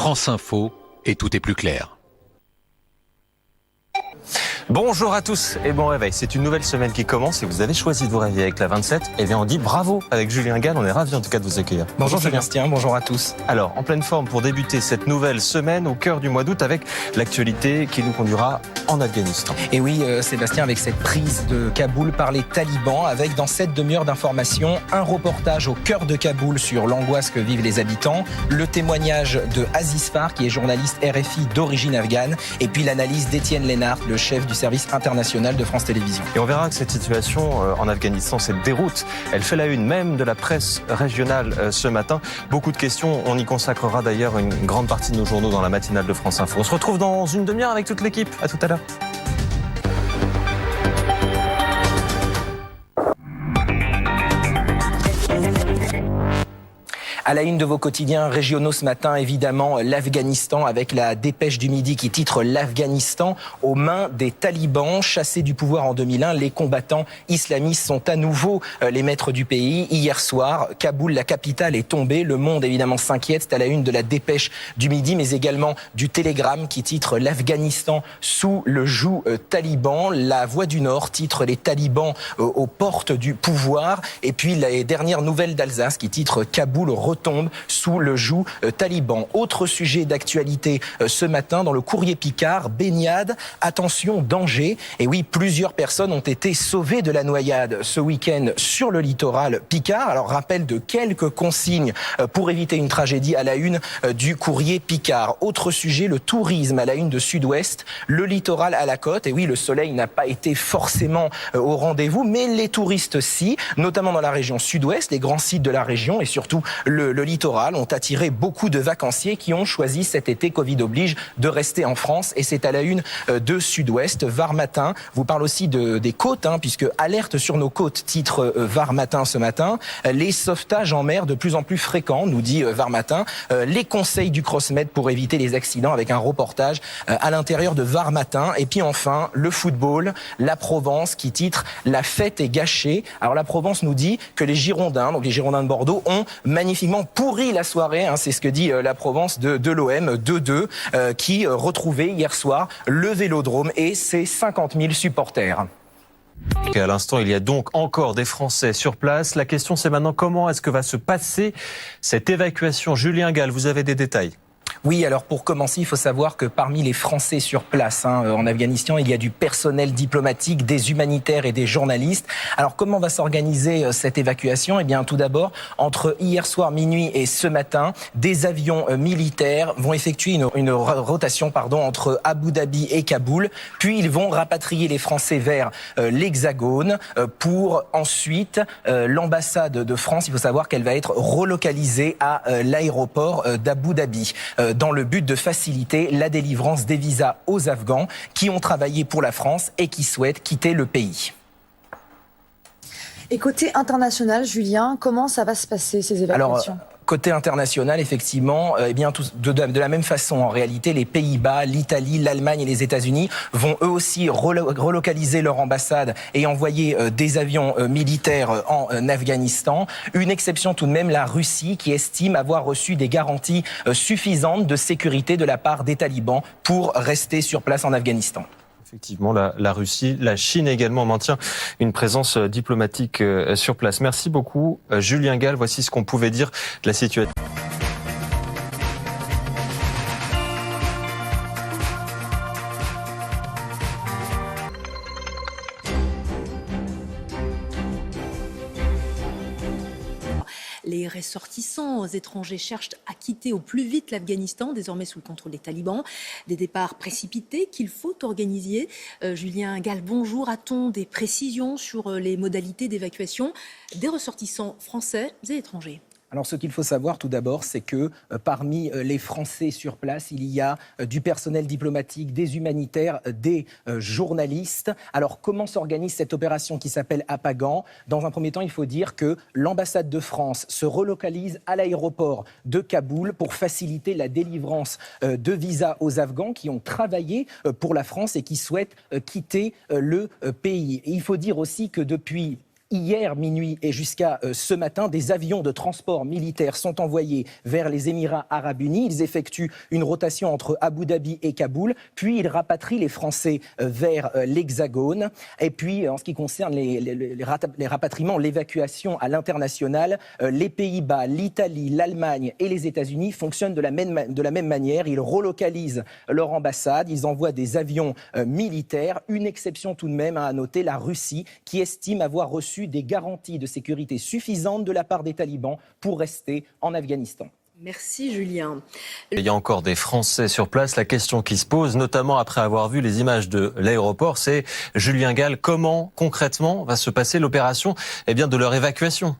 France Info et tout est plus clair. Bonjour à tous et bon réveil. C'est une nouvelle semaine qui commence et vous avez choisi de vous réveiller avec la 27. Eh bien, on dit bravo avec Julien Gall. On est ravis en tout cas de vous accueillir. Bonjour Sébastien, bonjour à tous. Alors, en pleine forme pour débuter cette nouvelle semaine au cœur du mois d'août avec l'actualité qui nous conduira en Afghanistan. Et oui, Sébastien, avec cette prise de Kaboul par les talibans, avec dans cette demi-heure d'information, un reportage au cœur de Kaboul sur l'angoisse que vivent les habitants, le témoignage de Aziz Far, qui est journaliste RFI d'origine afghane, et puis l'analyse d'Étienne Lénart, le chef du service international de France Télévisions. Et on verra que cette situation en Afghanistan, cette déroute, elle fait la une même de la presse régionale ce matin. Beaucoup de questions, on y consacrera d'ailleurs une grande partie de nos journaux dans la matinale de France Info. On se retrouve dans une demi-heure avec toute l'équipe. À tout à l'heure. À la une de vos quotidiens régionaux ce matin, évidemment, l'Afghanistan avec la dépêche du midi qui titre « L'Afghanistan aux mains des talibans ». Chassés du pouvoir en 2001, les combattants islamistes sont à nouveau les maîtres du pays. Hier soir, Kaboul, la capitale, est tombée. Le monde, évidemment, s'inquiète. C'est à la une de la dépêche du midi, mais également du Télégramme qui titre « L'Afghanistan sous le joug taliban ». La Voix du Nord titre « Les talibans aux portes du pouvoir ». Et puis, les dernières nouvelles d'Alsace qui titre « Kaboul retombe sous le joug taliban ». Autre sujet d'actualité ce matin dans le Courrier Picard, baignade, attention, danger. Et oui, plusieurs personnes ont été sauvées de la noyade ce week-end sur le littoral Picard. Alors, rappel de quelques consignes pour éviter une tragédie à la une du Courrier Picard. Autre sujet, le tourisme à la une de Sud-Ouest, le littoral à la côte. Et oui, le soleil n'a pas été forcément au rendez-vous, mais les touristes si, notamment dans la région Sud-Ouest, les grands sites de la région et surtout le littoral ont attiré beaucoup de vacanciers qui ont choisi cet été, Covid oblige, de rester en France. Et c'est à la une de Sud-Ouest. Var Matin vous parle aussi des côtes, puisque alerte sur nos côtes, titre Var Matin ce matin. Les sauvetages en mer de plus en plus fréquents, nous dit Var Matin. Les conseils du Crossmed pour éviter les accidents avec un reportage à l'intérieur de Var Matin. Et puis enfin, le football, la Provence qui titre La fête est gâchée. Alors la Provence nous dit que les Girondins, donc les Girondins de Bordeaux, ont magnifiquement pourri la soirée, c'est ce que dit la Provence de l'OM 2-2, qui retrouvait hier soir le Vélodrome et ses 50 000 supporters. Et à l'instant, il y a donc encore des Français sur place. La question, c'est maintenant comment est-ce que va se passer cette évacuation. Julien Gall, vous avez des détails? Oui, alors pour commencer, il faut savoir que parmi les Français sur place en Afghanistan, il y a du personnel diplomatique, des humanitaires et des journalistes. Alors comment va s'organiser cette évacuation? Eh bien tout d'abord, entre hier soir minuit et ce matin, des avions militaires vont effectuer une rotation entre Abu Dhabi et Kaboul. Puis ils vont rapatrier les Français vers l'Hexagone pour ensuite l'ambassade de France. Il faut savoir qu'elle va être relocalisée à l'aéroport d'Abu Dhabi, dans le but de faciliter la délivrance des visas aux Afghans qui ont travaillé pour la France et qui souhaitent quitter le pays. Et côté international, Julien, comment ça va se passer ces évacuations ? Côté international, effectivement, de la même façon, en réalité, les Pays-Bas, l'Italie, l'Allemagne et les États-Unis vont eux aussi relocaliser leur ambassade et envoyer des avions militaires en Afghanistan. Une exception tout de même, la Russie, qui estime avoir reçu des garanties suffisantes de sécurité de la part des talibans pour rester sur place en Afghanistan. Effectivement, la Russie, la Chine également maintient une présence diplomatique sur place. Merci beaucoup, Julien Gall. Voici ce qu'on pouvait dire de la situation. Les ressortissants étrangers cherchent à quitter au plus vite l'Afghanistan, désormais sous le contrôle des talibans. Des départs précipités qu'il faut organiser. Julien Gall, bonjour. A-t-on des précisions sur les modalités d'évacuation des ressortissants français et étrangers ? Alors ce qu'il faut savoir tout d'abord, c'est que parmi les Français sur place, il y a du personnel diplomatique, des humanitaires, des journalistes. Alors comment s'organise cette opération qui s'appelle Apagan ? Dans un premier temps, il faut dire que l'ambassade de France se relocalise à l'aéroport de Kaboul pour faciliter la délivrance de visas aux Afghans qui ont travaillé pour la France et qui souhaitent quitter le pays. Et il faut dire aussi que depuis hier minuit et jusqu'à ce matin, des avions de transport militaire sont envoyés vers les Émirats arabes unis. Ils effectuent une rotation entre Abu Dhabi et Kaboul, puis ils rapatrient les Français vers l'Hexagone. Et puis, en ce qui concerne les rapatriements, l'évacuation à l'international, les Pays-Bas, l'Italie, l'Allemagne et les États-Unis fonctionnent de la même manière. Ils relocalisent leur ambassade, ils envoient des avions militaires. Une exception tout de même à noter, la Russie, qui estime avoir reçu des garanties de sécurité suffisantes de la part des talibans pour rester en Afghanistan. Merci Julien. Il y a encore des Français sur place. La question qui se pose, notamment après avoir vu les images de l'aéroport, c'est Julien Gall, comment concrètement va se passer l'opération de leur évacuation ?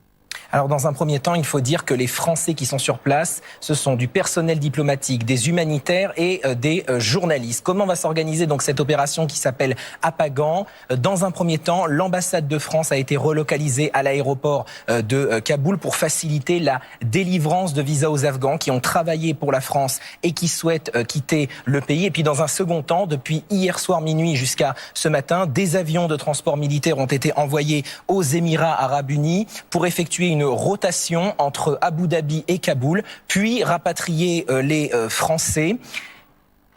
Alors dans un premier temps, il faut dire que les Français qui sont sur place, ce sont du personnel diplomatique, des humanitaires et des journalistes. Comment va s'organiser donc cette opération qui s'appelle Apagan ? Dans un premier temps, l'ambassade de France a été relocalisée à l'aéroport de Kaboul pour faciliter la délivrance de visas aux Afghans qui ont travaillé pour la France et qui souhaitent quitter le pays. Et puis dans un second temps, depuis hier soir minuit jusqu'à ce matin, des avions de transport militaire ont été envoyés aux Émirats arabes unis pour effectuer une rotation entre Abu Dhabi et Kaboul, puis rapatrier les Français.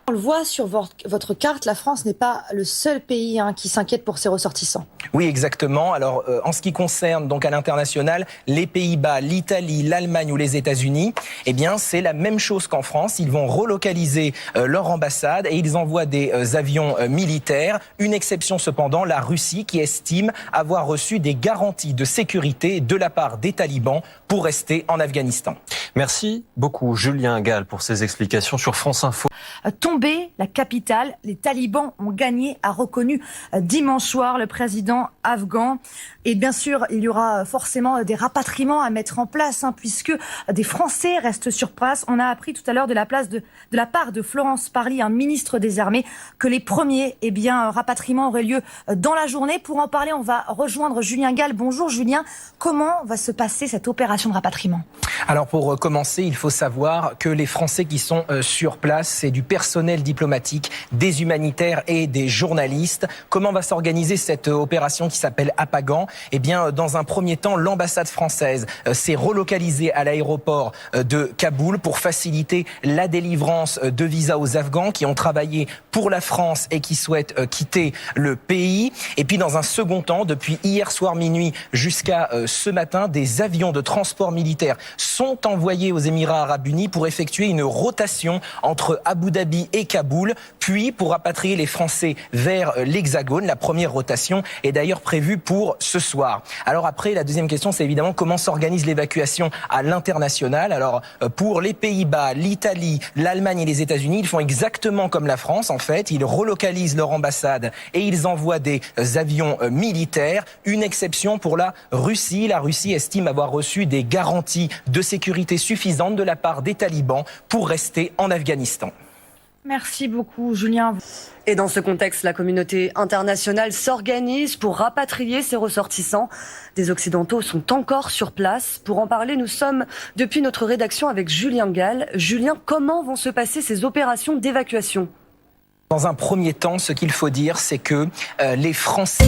On le voit sur votre carte, la France n'est pas le seul pays qui s'inquiète pour ses ressortissants. Oui, exactement. Alors, en ce qui concerne donc à l'international, les Pays-Bas, l'Italie, l'Allemagne ou les États-Unis, eh bien, c'est la même chose qu'en France. Ils vont relocaliser leur ambassade et ils envoient des avions militaires. Une exception cependant, la Russie, qui estime avoir reçu des garanties de sécurité de la part des talibans pour rester en Afghanistan. Merci beaucoup, Julien Gall, pour ces explications sur France Info. Tombée, la capitale, les talibans ont gagné, a reconnu dimanche soir le président afghan. Et bien sûr, il y aura forcément des rapatriements à mettre en place, puisque des Français restent sur place. On a appris tout à l'heure de la part de Florence Parly, un ministre des Armées, que les premiers rapatriements auraient lieu dans la journée. Pour en parler, on va rejoindre Julien Gall. Bonjour Julien, comment va se passer cette opération de rapatriement ? Alors pour commencer, il faut savoir que les Français qui sont sur place, c'est du personnel diplomatique, des humanitaires et des journalistes. Comment va s'organiser cette opération qui s'appelle Apagan ? Eh bien, dans un premier temps, l'ambassade française s'est relocalisée à l'aéroport de Kaboul pour faciliter la délivrance de visas aux Afghans qui ont travaillé pour la France et qui souhaitent quitter le pays. Et puis, dans un second temps, depuis hier soir minuit jusqu'à ce matin, des avions de transport militaire sont envoyés aux Émirats arabes unis pour effectuer une rotation entre Abu Dhabi et Kaboul, puis pour rapatrier les Français vers l'Hexagone. La première rotation est d'ailleurs prévue pour ce soir. Alors après, la deuxième question, c'est évidemment comment s'organise l'évacuation à l'international. Alors pour les Pays-Bas, l'Italie, l'Allemagne et les États-Unis, ils font exactement comme la France en fait. Ils relocalisent leur ambassade et ils envoient des avions militaires. Une exception pour la Russie. La Russie estime avoir reçu des garanties de sécurité suffisantes de la part des talibans pour rester en Afghanistan. Merci beaucoup, Julien. Et dans ce contexte, la communauté internationale s'organise pour rapatrier ses ressortissants. Des Occidentaux sont encore sur place. Pour en parler, nous sommes depuis notre rédaction avec Julien Gall. Julien, comment vont se passer ces opérations d'évacuation ? Dans un premier temps, ce qu'il faut dire, c'est que les Français...